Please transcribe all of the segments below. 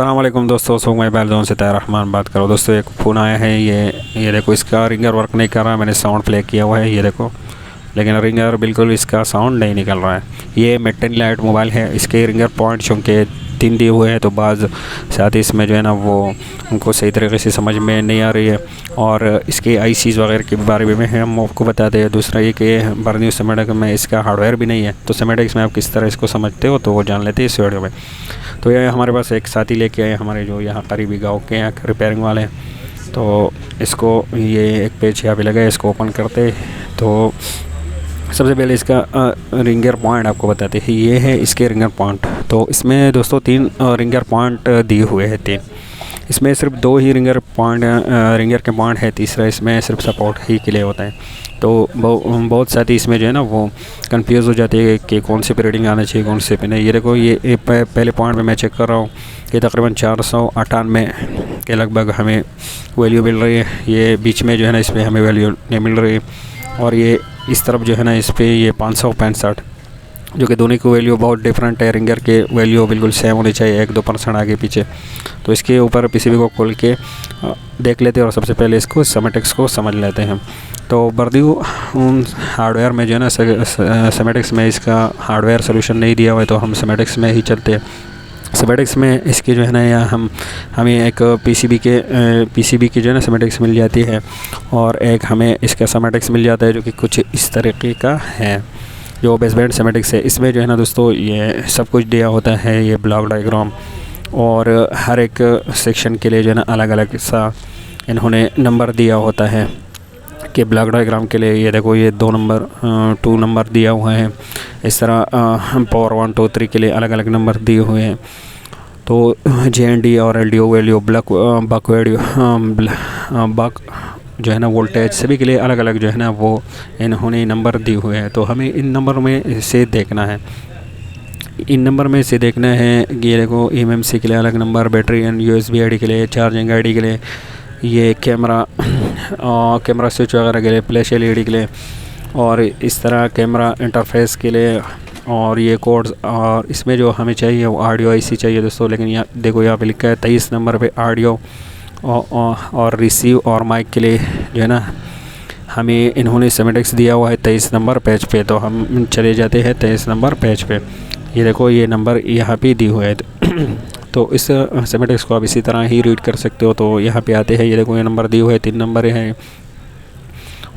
अस्सलाम वालेकुम दोस्तों, सो मैं बैलजोन से रहमान बात करो। दोस्तों एक फ़ोन आया है, ये देखो इसका रिंगर वर्क नहीं कर रहा है। मैंने साउंड प्ले किया हुआ है, ये देखो, लेकिन रिंगर बिल्कुल इसका साउंड नहीं निकल रहा है। ये मेटन लाइट मोबाइल है, इसके रिंगर पॉइंट चूँकि 3 दिए हुए हैं तो बाज़ साथ ही इसमें जो है ना वो उनको सही तरीके से समझ में नहीं आ रही है। और इसके आईसीज़ वगैरह के बारे में हम आपको बताते हैं। दूसरा ये कि बर्नियो सिमेटिक में इसका हार्डवेयर भी नहीं है, तो सिमेटिक्स में आप किस तरह इसको समझते हो तो वो जान लेते हैं इस वीडियो में। तो ये हमारे पास एक साथी लेके आए हमारे जो यहाँ करीबी गाँव के यहाँ रिपेयरिंग वाले हैं। तो इसको ये एक पेज यहाँ पे लगा है, इसको ओपन करते तो सबसे पहले इसका रिंगर पॉइंट आपको बताते हैं। ये है इसके रिंगर पॉइंट। तो इसमें दोस्तों 3 रिंगर पॉइंट दिए हुए हैं। 3 इसमें सिर्फ 2 ही रिंगर के पॉइंट है, तीसरा इसमें सिर्फ सपोर्ट ही के लिए होता है। तो बहुत साथी इसमें जो है ना वो कंफ्यूज हो जाते हैं कि कौन से पे रीडिंग आना चाहिए, कौन से पे नहीं। ये देखो, ये पहले पॉइंट पे मैं चेक कर रहा हूँ कि तकरीबन 498 के लगभग हमें वैल्यू मिल रही है। ये बीच में जो है ना इसमें हमें वैल्यू नहीं मिल रही है। और ये इस तरफ जो है ना इस पर ये 565, जो कि दोनों की वैल्यू बहुत डिफरेंट है। रिंगर के वैल्यू बिल्कुल सेम होनी चाहिए, 1-2% आगे पीछे। तो इसके ऊपर पीसीबी को खोल के देख लेते हैं और सबसे पहले इसको सिमेटिक्स को समझ लेते हैं। तो बर्दियो हार्डवेयर में जो है ना सिमेटिक्स में इसका हार्डवेयर सोल्यूशन नहीं दिया हुआ है, तो हम सिमेटिक्स में ही चलते हैं। सिमेटिक्स में इसकी जो है ना या हमें एक पीसीबी की जो है ना सिमेटिक्स मिल जाती है, और एक हमें इसका सिमेटिक्स मिल जाता है जो कि कुछ इस तरीके का है, जो बेसबैंड सिमेटिक्स है। इसमें जो है ना दोस्तों ये सब कुछ दिया होता है, ये ब्लॉक डायग्राम, और हर एक सेक्शन के लिए जो है ना अलग अलग सा इन्होंने नंबर दिया होता है कि ब्लॉक डायग्राम के लिए ये देखो ये 2 नंबर दिया हुआ है। इस तरह पावर 1, 2, 3 के लिए अलग अलग नंबर दिए हुए हैं। तो JND और LDO वैल्यू बक जो है ना वोल्टेज सभी के लिए अलग अलग जो है ना वो इन्होंने नंबर दिए हुए हैं। तो हमें इन नंबर में से देखना है, ये देखो MMC के लिए अलग number, battery and USB ID के लिए, चार्जिंग ID के लिए, ये कैमरा स्विच वगैरह के लिए, फ्लैश LED के लिए, और इस तरह कैमरा इंटरफेस के लिए, और ये कोड्स। और इसमें जो हमें चाहिए वो ऑडियो IC चाहिए दोस्तों। लेकिन यहाँ देखो, यहाँ पे लिखा है 23 नंबर पे ऑडियो और रिसीव और माइक के लिए जो है ना हमें इन्होंने सिमेटिक्स दिया हुआ है 23 नंबर पेज पे। तो हम चले जाते हैं 23 नंबर पेज पे। ये देखो ये नंबर यहाँ पे दी हुए है। तो इस सिमेटिक्स को आप इसी तरह ही रीड कर सकते हो। तो यहाँ पे आते हैं, ये देखो ये नंबर दिए हुए 3 नंबर हैं,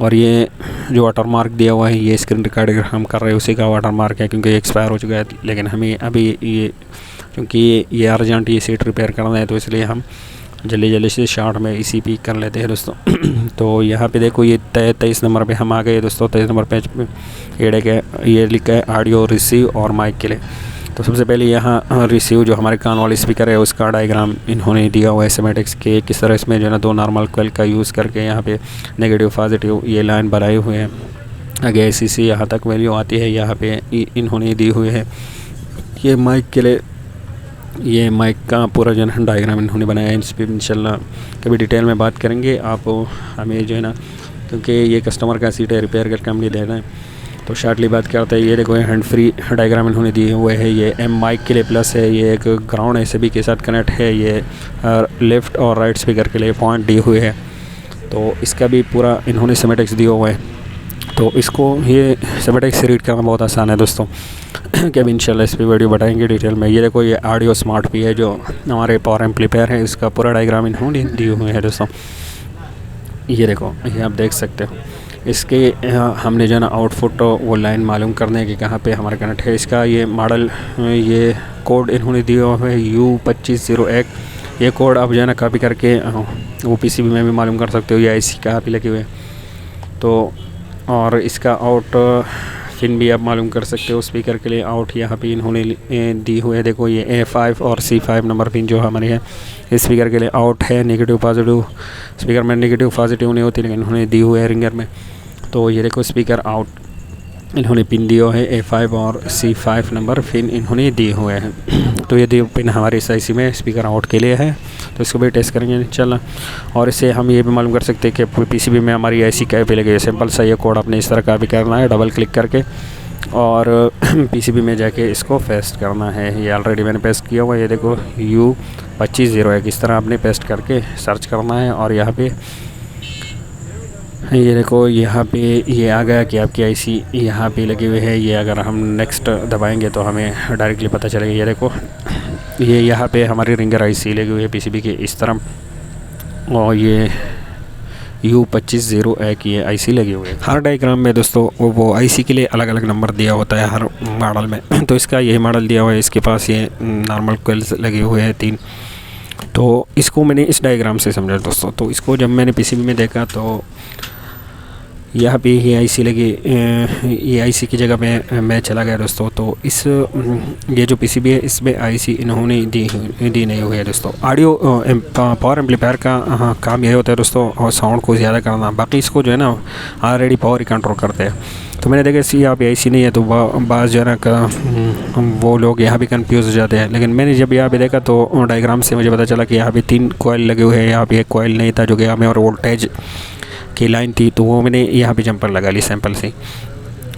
और ये जो वाटर मार्क दिया हुआ है ये स्क्रीन रिकॉर्ड हम कर रहे हैं उसी का वाटर मार्क है, क्योंकि एक्सपायर हो चुका है। लेकिन हमें अभी ये क्योंकि ये अर्जेंट ये सीट रिपेयर करना है, तो इसलिए हम जल्दी से शॉर्ट में इसी पे कर लेते हैं दोस्तों। तो यहाँ पे देखो ये 23 नंबर पे हम आ गए दोस्तों। 23 नंबर पेज पे ये लिखा है ऑडियो रिसीव और माइक के लिए। तो सबसे पहले यहाँ रिसीव जो हमारे कान वाले स्पीकर है उसका डायग्राम इन्होंने दिया हुआ है सिमेटिक्स के, किस तरह इसमें जो है ना 2 नॉर्मल कॉइल का यूज़ करके यहाँ पे नेगेटिव पॉजिटिव ये लाइन बनाए हुए हैं। आगे ICC यहाँ तक वैल्यू आती है, यहाँ पे इन्होंने दी हुई है। ये माइक के लिए, ये माइक का पूरा जो है डायग्राम इन्होंने बनाया है। इस पर इंशाल्लाह कभी डिटेल में बात करेंगे। आप हमें जो है ना, क्योंकि ये कस्टमर का सीट है, रिपेयर करके हम ले देना है, तो शॉर्टली बात करते हैं। ये देखो ये हैंड फ्री डायग्राम इन्होंने दिए हुए है। ये M माइक के लिए प्लस है, ये एक ग्राउंड है सभी के साथ कनेक्ट है। ये लेफ़्ट और राइट स्पीकर के लिए पॉइंट दिए हुए है। तो इसका भी पूरा इन्होंने सिमेटिक्स दिया हुआ है। तो इसको ये सिमेटिक्स रीड करना बहुत आसान है दोस्तों, कि अभी इंशाल्लाह इस पर वीडियो बताएंगे डिटेल में। ये देखो ये ऑडियो स्मार्ट भी है, जो हमारे पावर एम्पलीफायर है, इसका पूरा डायग्राम इन्होंने दिए हुए हैं दोस्तों। ये देखो ये आप देख सकते हो। इसके हमने जो है ना आउटपुट वो लाइन मालूम करने की कहाँ पे हमारा कनेक्ट है। इसका ये मॉडल, ये कोड इन्होंने दिया हुआ है U2501। ये कोड आप जो है ना कॉपी करके वो PCB में भी मालूम कर सकते हो, ये IC कहाँ पे लगे हुए। तो और इसका आउट पिन भी आप मालूम कर सकते हो स्पीकर के लिए। आउट यहाँ पे इन्होंने दी हुई है, देखो ये A5 और C5 नंबर पिन जो हमारे है इस स्पीकर के लिए आउट है। नेगेटिव पॉजिटिव स्पीकर में नेगेटिव पॉजिटिव नहीं होती, लेकिन इन्होंने दी हुई है रिंगर में। तो ये देखो स्पीकर आउट इन्होंने पिन दिया है, A5 और C5 नंबर पिन इन्होंने दिए हुए हैं। तो ये 2 पिन हमारे इस IC में स्पीकर आउट के लिए है। तो इसको भी टेस्ट करेंगे इंशाल्लाह। और इससे हम ये भी मालूम कर सकते हैं कि PCB में हमारी IC क्या पे लगे। सिंपल सा ये कोड आपने इस तरह का भी करना है, डबल क्लिक करके, और PCB में जाके इसको पेस्ट करना है। ये ऑलरेडी मैंने पेस्ट किया हुआ है। ये देखो 2501 इस तरह आपने पेस्ट करके सर्च करना है। और यहाँ पे ये देखो, यहाँ पे ये आ गया कि आपकी आईसी यहाँ पे लगी हुई है। ये अगर हम नेक्स्ट दबाएंगे तो हमें डायरेक्टली पता चलेगा। ये देखो, ये यहाँ पे हमारी रिंगर आईसी लगी हुई है पीसीबी के इस तरह, और ये U2501 की ये आईसी लगी हुई है। हर डायग्राम में दोस्तों वो आईसी के लिए अलग अलग नंबर दिया होता है हर मॉडल में। तो इसका यही मॉडल दिया हुआ है, इसके पास ये नॉर्मल कोयल्स लगे हुए हैं 3। तो इसको मैंने इस डायग्राम से समझा दोस्तों। तो इसको जब मैंने पीसीबी में देखा तो यहाँ पे ये आईसी लगी, ये आईसी की जगह पे मैं चला गया दोस्तों। तो इस ये जो पीसीबी है इसमें आईसी इन्होंने दी नहीं हुई है दोस्तों। ऑडियो पावर एम्पलीफायर का काम यही होता है दोस्तों, और साउंड को ज़्यादा करना। बाकी इसको जो है ना ऑलरेडी पावर ही कंट्रोल करते हैं। तो मैंने देखा इसी यहाँ पे आईसी नहीं है, तो बाज़ जो है ना वो लोग यहाँ भी कंफ्यूज हो जाते हैं। लेकिन मैंने जब यहाँ पे देखा तो डायग्राम से मुझे पता चला कि यहाँ पे 3 कॉइल लगे हुए हैं। यहाँ पे एक कॉइल नहीं था जो कि हमें और वोल्टेज की लाइन थी, तो वो मैंने यहाँ पे जंपर लगा ली सैंपल से।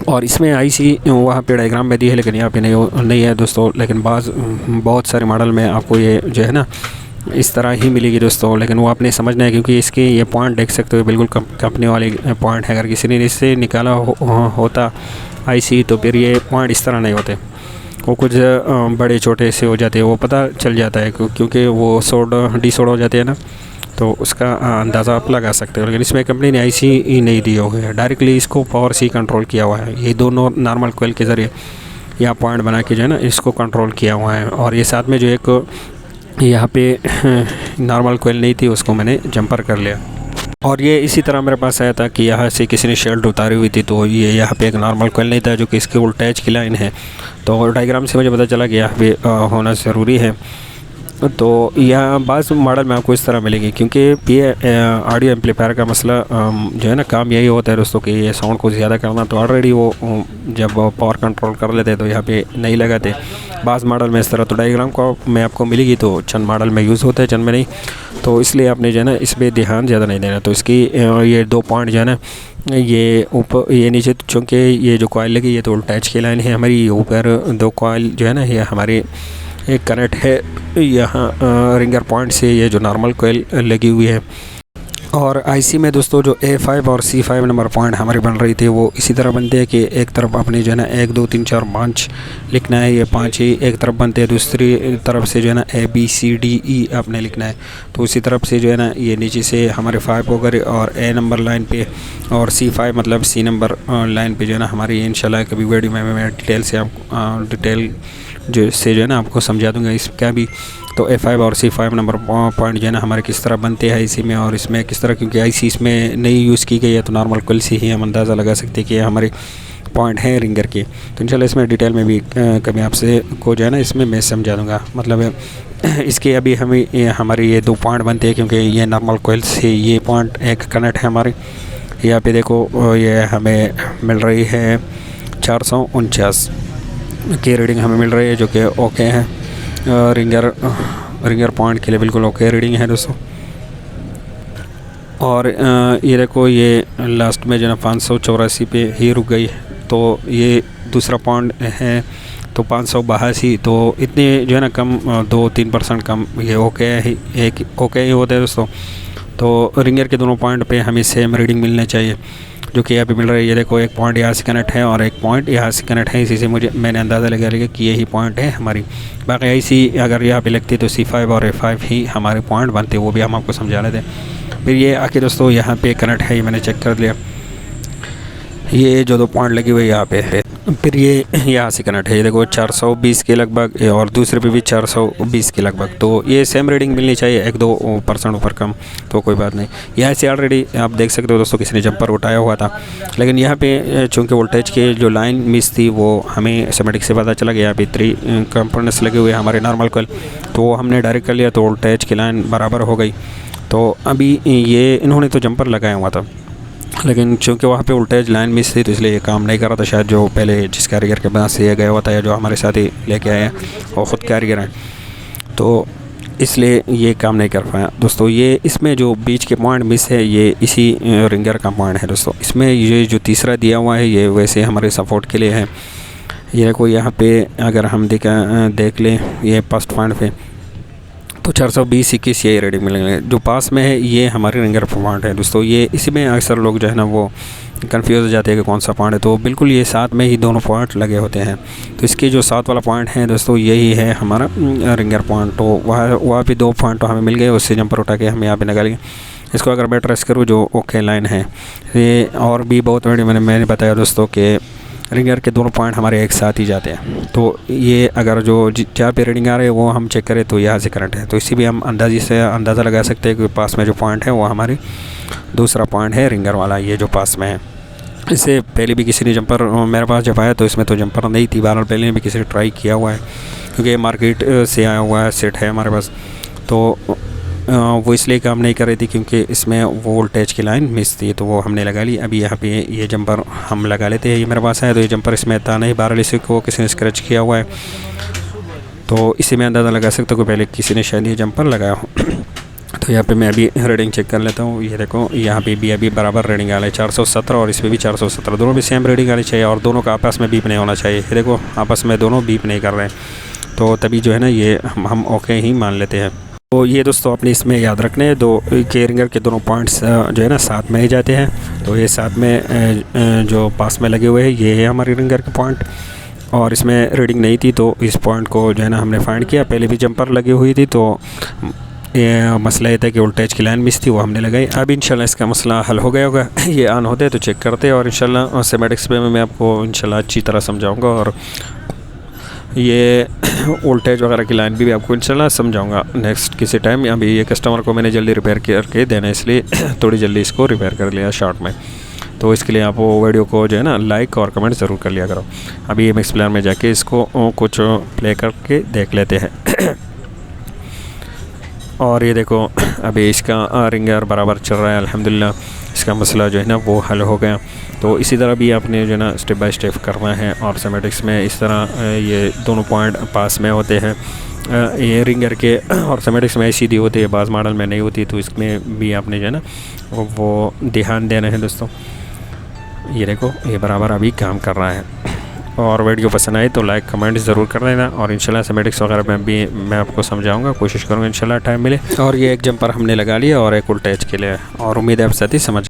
और इसमें आईसी वहाँ पे डायग्राम में दी है, लेकिन यहाँ पे नहीं है दोस्तों। लेकिन बहुत सारे मॉडल में आपको ये जो है ना इस तरह ही मिलेगी दोस्तों। लेकिन वो आपने समझना है, क्योंकि इसके ये पॉइंट देख सकते हो बिल्कुल कंपनी वाले पॉइंट है। अगर किसी ने इससे निकाला होता आईसी तो फिर ये पॉइंट इस तरह नहीं होते, वो कुछ बड़े छोटे से हो जाते हैं। वो पता चल जाता है क्योंकि वो डिसोड हो जाते हैं ना, तो उसका अंदाज़ा आप लगा सकते हो। लेकिन इसमें कंपनी ने आईसी ही नहीं दी हुई है, डायरेक्टली इसको पावर से कंट्रोल किया हुआ है। ये दोनों नॉर्मल कोयल के ज़रिए या पॉइंट बना के जो है ना इसको कंट्रोल किया हुआ है। और ये साथ में जो एक यहाँ पे नॉर्मल कोयल नहीं थी उसको मैंने जंपर कर लिया। और ये इसी तरह मेरे पास आया था कि यहाँ से किसी ने शेल्ड उतारी हुई थी, तो ये यहाँ पे एक नॉर्मल कोयल नहीं था जो कि इसके वोल्टेज की लाइन है। तो डायग्राम से मुझे पता चला कि यहाँ पे होना ज़रूरी है। तो यह बाज़ मॉडल में आपको इस तरह मिलेगी, क्योंकि ये ऑडियो एम्पलीफायर का मसला जो है ना काम यही होता है दोस्तों कि ये साउंड को ज़्यादा करना। तो ऑलरेडी वो जब पावर कंट्रोल कर लेते तो यहाँ पे नहीं लगाते। बाज़ मॉडल में इस तरह तो डायग्राम को में आपको मिलेगी, तो चंद मॉडल में यूज़ होता है, चंद में नहीं। तो इसलिए आपने जो है ना इस पर ध्यान ज़्यादा नहीं देना। तो इसकी ये 2 पॉइंट जो है ना ये ऊपर ये नीचे, चूँकि ये जो कॉइल लगी ये तो वोल्टेज की लाइन है हमारी। ऊपर 2 कॉइल जो है ना ये हमारे एक कनेक्ट है यहाँ रिंगर पॉइंट से, ये जो नॉर्मल कोयल लगी हुई है। और आईसी में दोस्तों जो A5 और C5 नंबर पॉइंट हमारी बन रही थी वो इसी तरह बनते हैं कि एक तरफ अपने जो है ना 1 2 3 4 5 लिखना है। ये 5 ही एक तरफ बनते हैं, दूसरी तरफ से जो है ना ABCDE आपने लिखना है। तो उसी तरफ से जो है ना ये नीचे से हमारे 5 होकर और A नंबर लाइन पे और C5 मतलब C नंबर लाइन पे जो है ना हमारी इंशाल्लाह कभी वीडियो में मैं डिटेल से आप डिटेल जो से जो है ना आपको समझा दूंगा इसका भी। तो A5 और C5 नंबर पॉइंट जो है ना हमारे किस तरह बनते हैं आईसी में, और इसमें किस तरह, क्योंकि आईसी इसमें नहीं यूज़ की गई है तो नॉर्मल कोयल से ही हम अंदाज़ा लगा सकते हैं कि हमारे पॉइंट हैं रिंगर के। तो इंशाल्लाह इसमें डिटेल में भी कभी आपसे को जो है ना इसमें मैं समझा दूँगा। मतलब इसके अभी हमें हमारे ये 2 पॉइंट बनते हैं, क्योंकि ये नॉर्मल कोयल से ये पॉइंट एक कनेक्ट है हमारे। यहाँ पे देखो ये हमें मिल रही है 449 की रीडिंग हमें मिल रही है, जो कि ओके है। रिंगर पॉइंट के लिए बिल्कुल ओके रीडिंग है दोस्तों। और ये देखो ये लास्ट में जो है 584 पे ही रुक गई, तो ये दूसरा पॉइंट है तो 582। तो इतने जो है ना कम 2-3% कम ये ओके है, एक ओके ही होता है दोस्तों। तो रिंगर के दोनों पॉइंट पे हमें सेम रीडिंग मिलने चाहिए, जो कि यहाँ पे मिल रही है। ये देखो एक पॉइंट यहाँ से कनेक्ट है और एक पॉइंट यहाँ से कनेक्ट है। इसी से मैंने अंदाज़ा लगा लिया कि यही पॉइंट है हमारी। बाकी ऐसी अगर यहाँ पे लगती तो C5 और A5 ही हमारे पॉइंट बनते, वो भी हम आपको समझा लेते। फिर ये आके दोस्तों यहाँ पे कनेक्ट है, ये मैंने चेक कर लिया। ये जो 2 पॉइंट लगे हुए यहाँ पे है, फिर ये यहाँ से कनेक्ट है। ये देखो 420 के लगभग और दूसरे पे भी 420 के लगभग। तो ये सेम रीडिंग मिलनी चाहिए, 1-2% ऊपर कम तो कोई बात नहीं। यहाँ से ऑलरेडी आप देख सकते हो दोस्तों किसी ने जंपर उठाया हुआ था, लेकिन यहाँ पे चूँकि वोल्टेज के जो लाइन मिस थी वो हमें सिमेटिक से पता चला गया। यहाँ पे 3 कंपोनेंट्स लगे हुए हमारे नॉर्मल कोयल, तो वो हमने डायरेक्ट कर लिया तो वोल्टेज की लाइन बराबर हो गई। तो अभी ये इन्होंने तो जंपर लगाया हुआ था, लेकिन चूँकि वहाँ पे वोल्टेज लाइन मिस थी तो इसलिए ये काम नहीं कर रहा था। शायद जो पहले जिस कारीगर के पास ये गया हुआ था या जो हमारे साथ ही लेके आए हैं वो ख़ुद कारीगर हैं, तो इसलिए ये काम नहीं कर पाया दोस्तों। ये इसमें जो बीच के पॉइंट मिस है ये इसी रिंगर का पॉइंट है दोस्तों। इसमें ये जो तीसरा दिया हुआ है ये वैसे हमारे सपोर्ट के लिए है। ये देखो यहाँ पे अगर हम देख लें ये फर्स्ट पॉइंट पे तो 420 21 यही रीडिंग मिलेंगे। जो पास में है ये हमारी रिंगर पॉइंट है दोस्तों। ये इसी में अक्सर लोग जो है ना वो कंफ्यूज हो जाते हैं कि कौन सा पॉइंट है, तो बिल्कुल ये साथ में ही दोनों पॉइंट लगे होते हैं। तो इसकी जो साथ वाला पॉइंट है दोस्तों यही है हमारा रिंगर पॉइंट। तो वहाँ भी 2 पॉइंट तो हमें मिल गए, उससे जंपर उठा के हम यहाँ पे निकालेंगे। इसको अगर मैं ट्रेस करूँ जो ओके लाइन है, ये और भी बहुत बड़ी मैंने बताया दोस्तों कि रिंगर के दोनों पॉइंट हमारे एक साथ ही जाते हैं। तो ये अगर जो जहाँ पे रीडिंग आ रहे हैं वो हम चेक करें तो यहाँ से करंट है, तो इसी भी हम अंदाज़ा लगा सकते हैं कि पास में जो पॉइंट है वो हमारी दूसरा पॉइंट है रिंगर वाला, ये जो पास में है। इससे पहले भी किसी ने जंपर मेरे पास जब आया तो इसमें तो जंपर नहीं थी, 12 पहले भी किसी ने ट्राई किया हुआ है क्योंकि मार्केट से आया हुआ है सेट है हमारे पास। तो वो इसलिए काम नहीं कर रही थी क्योंकि इसमें वोल्टेज की लाइन मिस थी, तो वो हमने लगा ली। अभी यहाँ पे ये जंपर हम लगा लेते हैं। ये मेरे पास है तो ये जंपर इसमें था नहीं, 12 इसी को किसी ने स्क्रैच किया हुआ है, तो इसी में अंदाज़ा लगा सकते हो कि पहले किसी ने शायद ये जंपर लगाया हो। तो यहाँ पे मैं अभी रीडिंग चेक कर लेता हूँ। ये देखो यहाँ पे भी अभी बराबर रीडिंग आ रहा है 417 और इस पर भी 417, दोनों भी सेम रीडिंग आनी चाहिए और दोनों का आपस में बीप नहीं होना चाहिए। ये देखो आपस में दोनों बीप नहीं कर रहे हैं, तो तभी जो है ना ये हम ओके ही मान लेते हैं। तो ये दोस्तों अपने इसमें याद रखने हैं, दो के रिंगर के दोनों पॉइंट्स जो है ना साथ में ही जाते हैं। तो ये साथ में जो पास में लगे हुए हैं ये है हमारी रिंगर के पॉइंट, और इसमें रीडिंग नहीं थी तो इस पॉइंट को जो है ना हमने फाइंड किया। पहले भी जंपर लगी हुई थी तो ये मसला ये था कि वोल्टेज की लाइन मिस थी, वो हमने लगाई। अब इंशाल्लाह इसका मसला हल हो गया होगा। ये ऑन होते तो चेक करते और इंशाल्लाह सिमेटिक्स पे मैं आपको इंशाल्लाह अच्छी तरह समझाऊंगा और ये वोल्टेज वगैरह की लाइन भी आपको इंशाल्लाह समझाऊंगा नेक्स्ट किसी टाइम। अभी ये कस्टमर को मैंने जल्दी रिपेयर करके देना, इसलिए थोड़ी जल्दी इसको रिपेयर कर लिया शॉर्ट में। तो इसके लिए आप वो वीडियो को जो है ना लाइक और कमेंट ज़रूर कर लिया करो। अभी एम एक्स प्लेयर में जाके इसको कुछ प्ले करके देख लेते हैं। और ये देखो अभी इसका रिंगर बराबर चल रहा है अल्हम्दुलिल्लाह, इसका मसला जो है ना वो हल हो गया। तो इसी तरह भी आपने जो है ना स्टेप बाय स्टेप करना है। और सिमेटिक्स में इस तरह ये दोनों पॉइंट पास में होते हैं ये रिंगर के, और सिमेटिक्स में सीधी होती है, बाज़ मॉडल में नहीं होती, तो इसमें भी आपने जो है ना वो ध्यान देना है दोस्तों। ये देखो ये बराबर अभी काम कर रहा है। और वीडियो पसंद आए तो लाइक कमेंट ज़रूर कर देना, और इंशाल्लाह सिमेटिक्स वगैरह में भी मैं आपको समझाऊंगा, कोशिश करूँगा इंशाल्लाह टाइम मिले। और ये एक जंपर हमने लगा लिया और एक वोल्टेज के लिए, और उम्मीद है आप साथ ही समझ